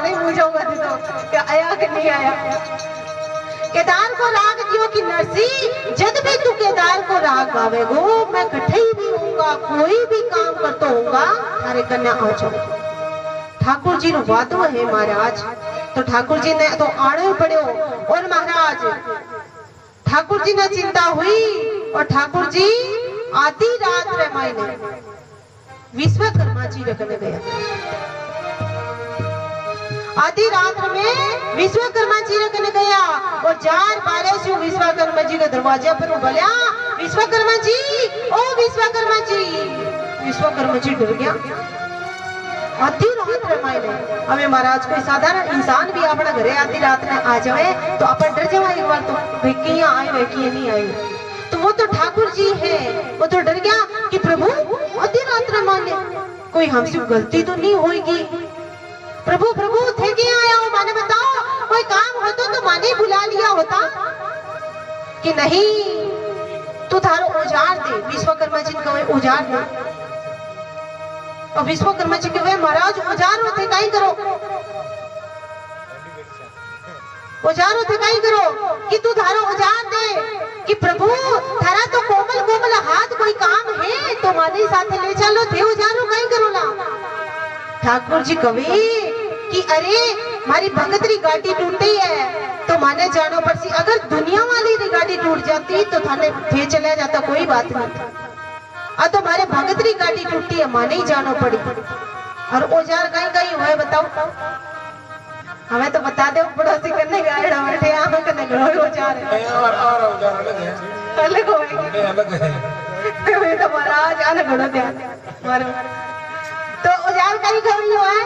मारे मुझे तो क्या आया कि नहीं आया। केदार को राग दियो कि नरसी जब भी तू केदार को राग गावेगो मैं कठई भी होऊंगा, कोई भी काम करता होऊंगा थारे कन्या आ जाऊं। ठाकुर जी रो वादो है महाराज, तो ठाकुर जी ने तो आड़ो पड़ो। और महाराज ठाकुर जी ने चिंता हुई और ठाकुर जी आधी रात रे मायने विश्वकर्मा जी रखने गया। आधी रात में विश्वकर्मा जी रखने गया और 4-12 से विश्वकर्मा जी के दरवाजे पर बोलिया, विश्वकर्मा जी, ओ विश्वकर्मा जी। विश्वकर्मा जी डर गया। आधी रात रे मायने हमें महाराज कोई साधारण इंसान भी अपना घरे आधी रात में आ जाए तो अपन डर जाओ एक बार तो भाई किया आए वे किए नहीं आए। तो वो तो ठाकुर जी है, वो तो डर गया कि प्रभु आधी रात रे माने कोई हमसे गलती तो नहीं होगी। प्रभु प्रभु थे क्या आया हो, माने बताओ कोई काम होता तो माने बुला लिया होता कि नहीं तू थारो औजार दे। विश्वकर्मा जी को औजार दे और विश्वकर्मा जी के वे महाराज औजार होते काई करो, औजार होते काई करो कि तू थारो औजार दे कि प्रभु थारा तो कोमल कोमल हाथ कोई काम है तो माने साथे ले चलो थे औजारो काई करो ला। ठाकुर जी कहे कि अरे मारी भगतरी गाड़ी टूटी है तो माने जानो पड़सी, अगर दुनिया वाली री गाड़ी टूट जाती तो थाने थे चले जाता कोई बात नहीं। अब तो मारे भगतरी गाड़ी टूटी है माने ही जानो पड़ी। और औजार कहीं कहीं हुए बताओ, हमें तो बता दो पड़ोसी करने गए बैठे यहाँ करने गए औजार और औजार अलग है अलग है तो महाराज अलग घोड़ा ध्यान मारो। तो औजार कहीं कहीं हुआ है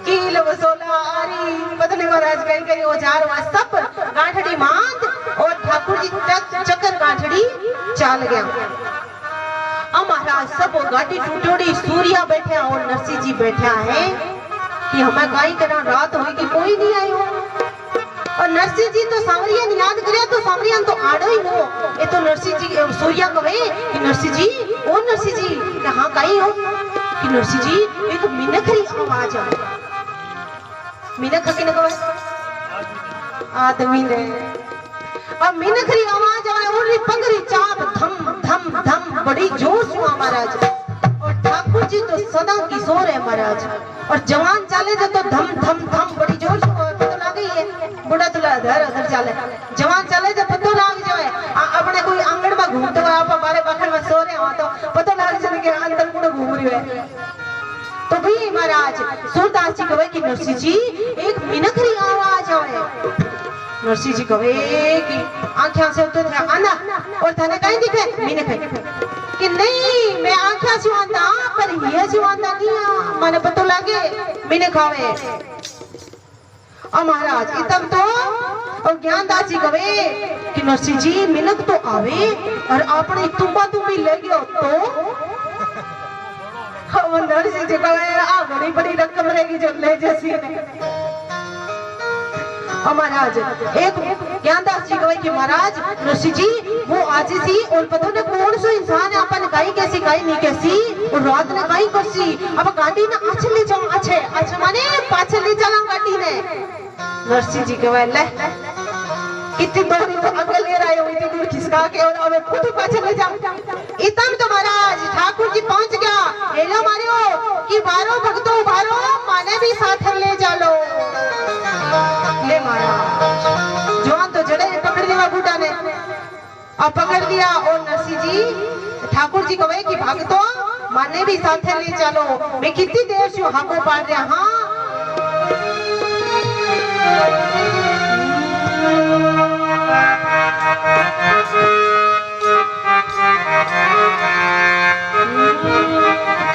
कि लोग सोला आरी बदले महाराज कहीं कहीं औजार हुआ सब गांठड़ी मांद और ठाकुर जी चक्कर गांठड़ी चाल गया। अब महाराज सब गाड़ी टूटोड़ी सूर्या बैठे और नरसी जी बैठा है कि हमें गाय करा रात होगी कोई नहीं आयो। और नरसी जी तो सांवरिया ने याद करे तो सांवरिया तो आड़ो ही हो। ये तो नरसी जी सूर्या कहे कि नरसी जी ओ नरसी जी कहाँ गाई हो कि नरसी जी एक मिनखरी आवाज आ। मिनख किने कहे आदमी ने। अब मिनखरी आवाज आए और पगड़ी चाप धम धम धम बड़ी जोर से महाराज। और ठाकुर जी तो सदा किशोर है महाराज और जवान चाले तो धम धम धम बड़ी जोर से पता लग गई है। बुढ़ा तो धर धर चाले जवान चाले तो पता लग जाए अपने कोई आंगन में घूमते हुए आप बारे बाखड़ में सो रहे हो तो पता लग जाए कि अंदर कौन घूम रही है। तो भी महाराज सूरदास जी कहे कि नरसी जी एक मिनखरी आवाज आए। नरसी जी कहे कि आंखें से तो आना और थाने कहीं दिखे मिनख कि नहीं मैं आंखें से आंदा पर ये से आंदा नहीं माने पता लगे मिनख आवे। और महाराज इतम तो और ज्ञानदास जी कहे कि नरसी जी मिनख तो आवे और अपने तुम्बा तुम्बी ले गयो तो नरसी जी कहे आ बड़ी बड़ी रकम रहेगी जो ले जैसी महाराज एक ज्ञानदास जी कहे कि महाराज ऋषि जी वो आज सी और पता नहीं कौन सा इंसान है अपन गाई कैसी गाई नहीं कैसी और रात ने गाई करसी अब गाड़ी ने आछे ले जाऊं अच्छे माने पाछे ले चला गाड़ी ने। ऋषि जी कहे ले कितनी दूर तो अगल ले रहे हो इतनी दूर खिसका के और अब खुद पाछे ले जाऊं। इतम तो महाराज ठाकुर जी पहुंच गया हेलो मारियो कि बारो भक्तों बारो माने भी साथ ले जालो। ले मारा जवान तो जड़े पकड़ लिया बूढ़ा ने अब पकड़ दिया और नरसी जी ठाकुर जी कहे कि भक्तों माने भी साथ ले चलो। मैं कितनी देर से हमको पाड़ रहा हाँ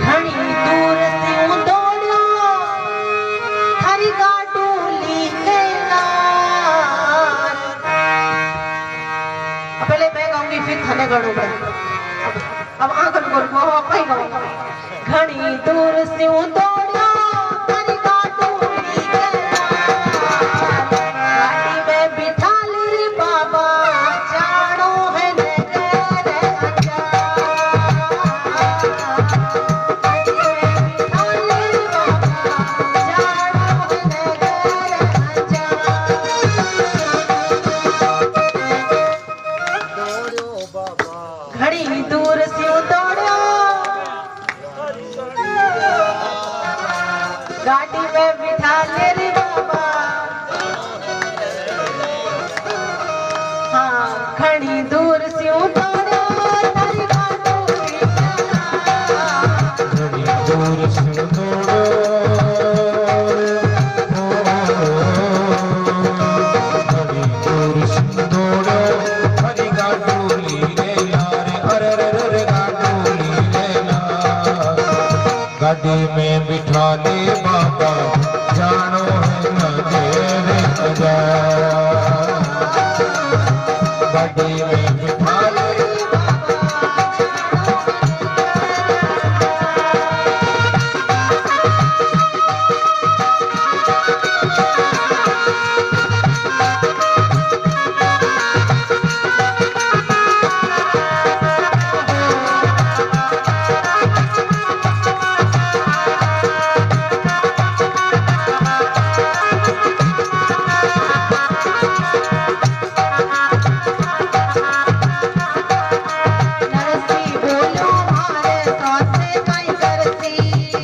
घनी दूर से दौड़ो थारी गाडूली के नार। पहले मैं गाऊंगी फिर थाने गाड़ूंगा। अब आंगन गोल को आप ही गाओ। घनी दूर से दौड़ो थारी गाडूली के नार। गाड़ी में बिठा ले बाबा जानो है नगर अंजार। में बिठा ले रे बाबा। हाँ घणी दूर से उतारो थारी गाडोली घणी दूर से उतारो घणी दूर से उतारो थारी गाडोली रे लारे अरे रे रे गाडोली रे ला गाड़ी में बिठा ले बाबा जानो है न तेरे अजा गाड़ी में बिठा ले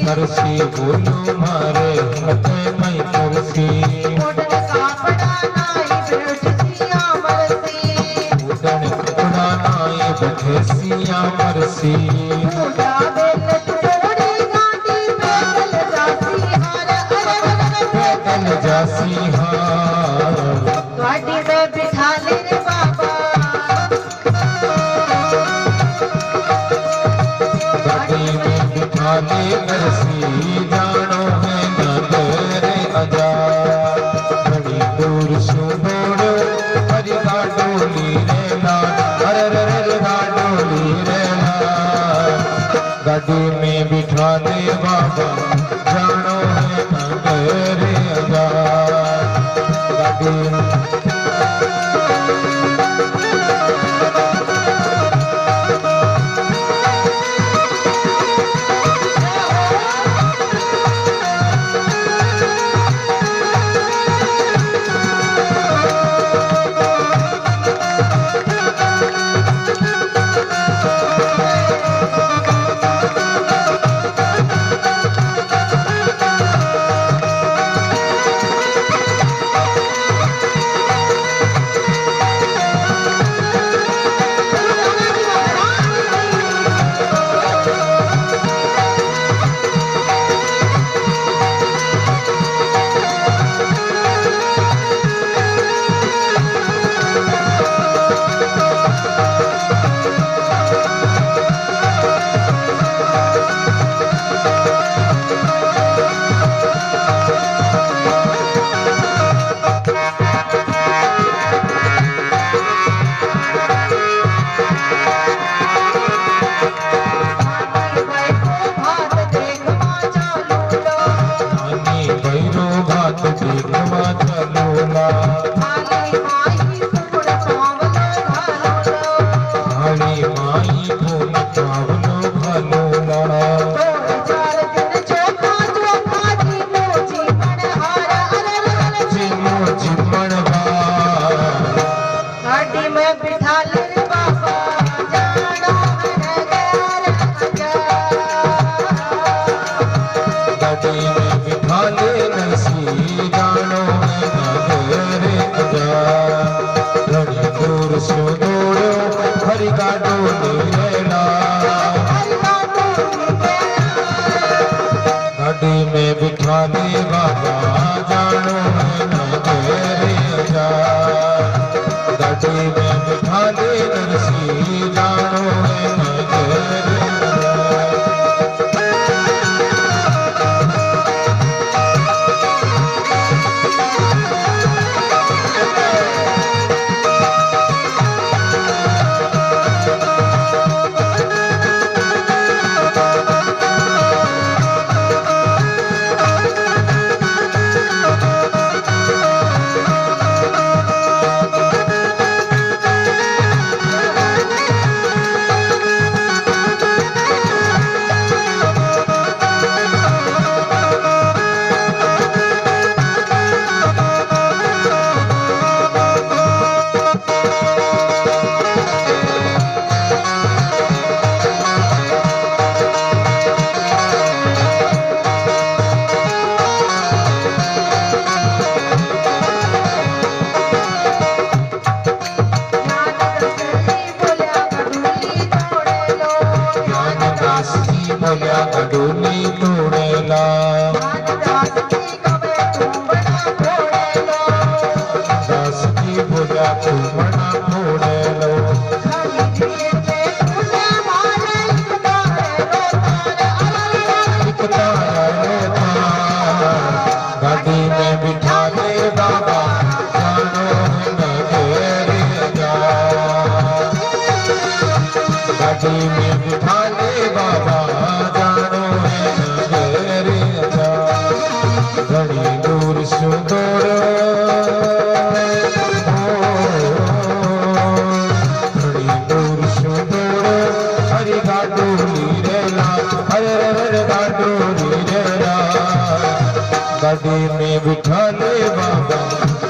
नरसी बोलो मारे मते मई तुलसी उड़न कापड़ा नाई बैठसिया मरसी उड़न कपड़ा नाई बैठसिया मरसी पूजा बेल तोड़ी गांधी पैदल जासी हार अरे पैदल जासी हार गाड़ी में बिठा ले रे बाबा गाड़ी में बिठा ले नरसी जानो है न तेरे अजा घड़ी दूर सु दौड़ो हरी गाडोली रे ला अरे रे रे गाडोली रे ला गाड़ी में बिठा ले बाबा जानो है न तेरे अजा गाड़ी गाड़ी में बिठा ले बाबा जानो है न तेरे अजा गाड़ी में बिठा ले नरसी जानो है न तेरे तू मना फोड़े लो एक तारा रोता गाड़ी में बिठा ले बाबा जानो है नगेरे जा गाड़ी में बिठा ले बाबा जानो है नगेरे जा घड़ी दूर सुदूर घड़ी दूर सुदूर हरी गाडोली रेला हरे रे गाडोली रेला गाड़ी में बिठा ले बाबा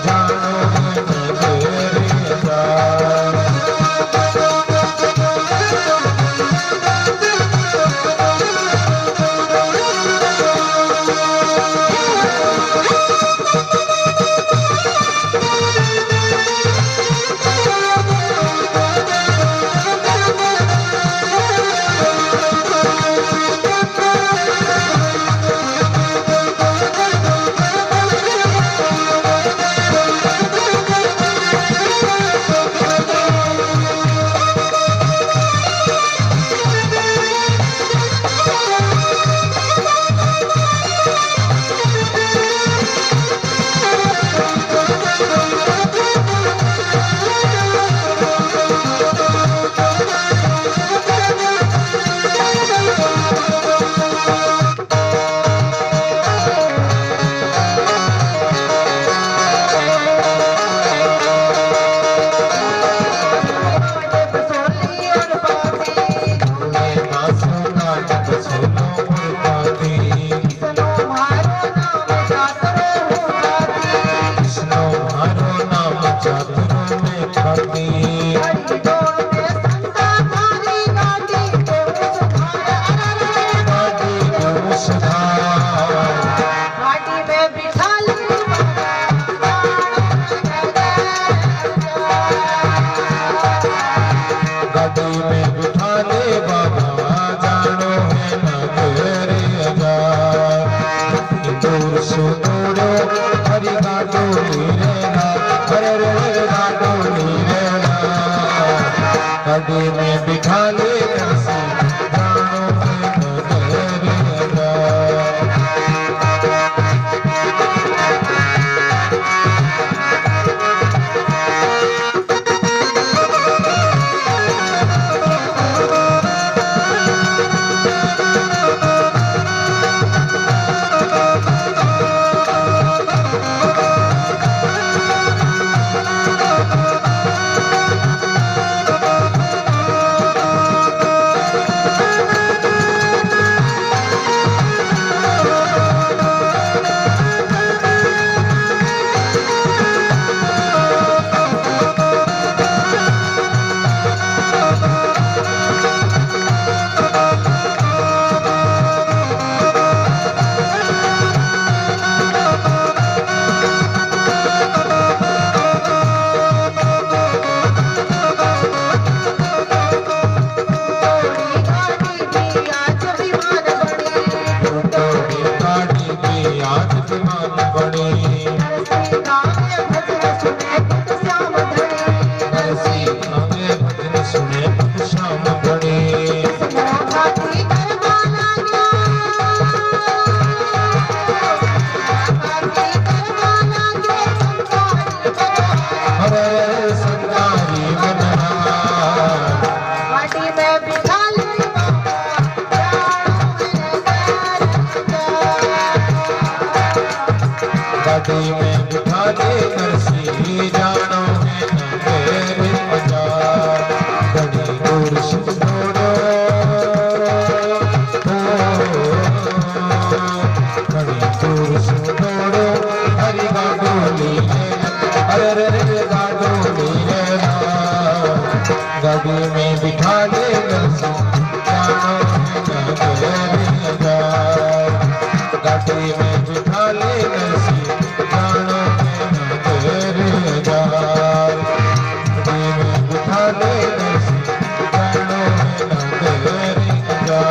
जानो है नगेरे जा गाड़ी में बिठा ले नरसी जानो है नगेरे जा गाड़ी में बिठा ले नरसी जानो है नगेरे जा घड़ी दूर सुदूर घड़ी दूर सुदूर हरी गाडोली अरे रे गाडोली गाड़ी में बिठा ले नरसी जानो है नगेरे जा गाड़ी में बिठा ले नरसी जानो है नगेरे जा गाड़ी में बिठा ले नरसी जानो है नगेरे जा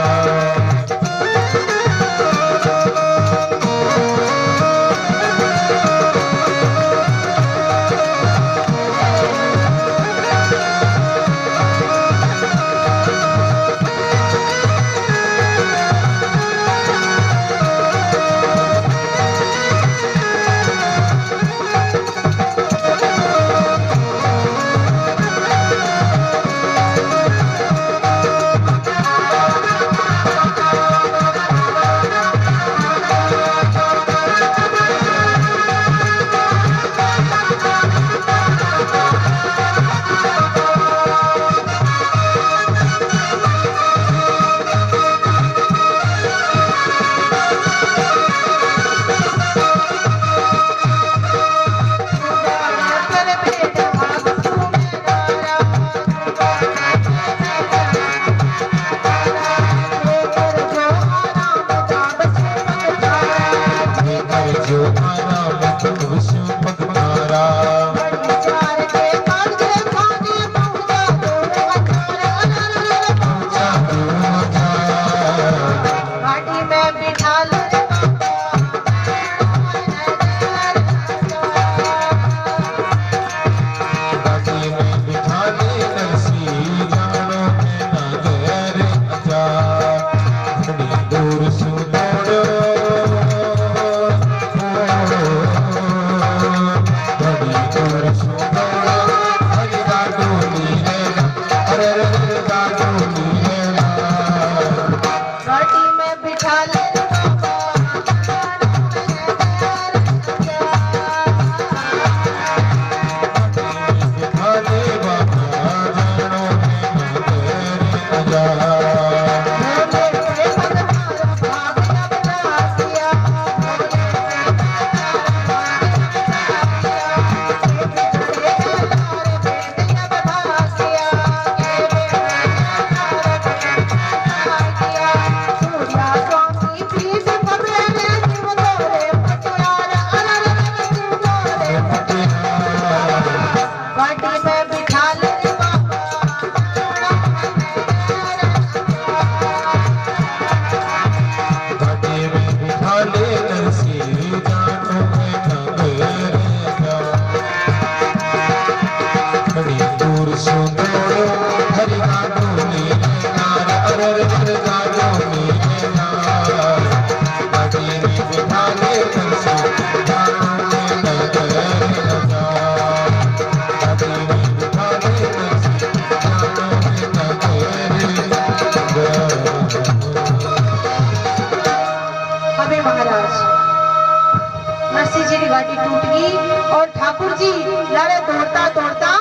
जी की गाड़ी टूट गई और ठाकुर जी लारे दौड़ता दौड़ता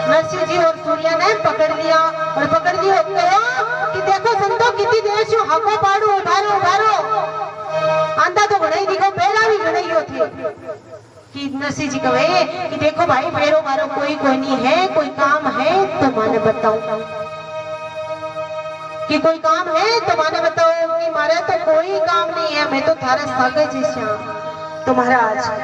नरसिंह जी और सूर्या ने पकड़ लिया और पकड़ लिया कि देखो संतो कितनी देर से हाको पाड़ू उभारो उभारो आंधा तो घड़े दिखो पहला भी घड़े ही थे कि नरसिंह जी कहे कि देखो भाई फेरो मारो कोई नहीं है, कोई काम है तो माने बताओ कि कोई काम है तो माने बताओ कि मारे तो कोई काम नहीं है, मैं तो थारा सागे जी श्याम तो महाराज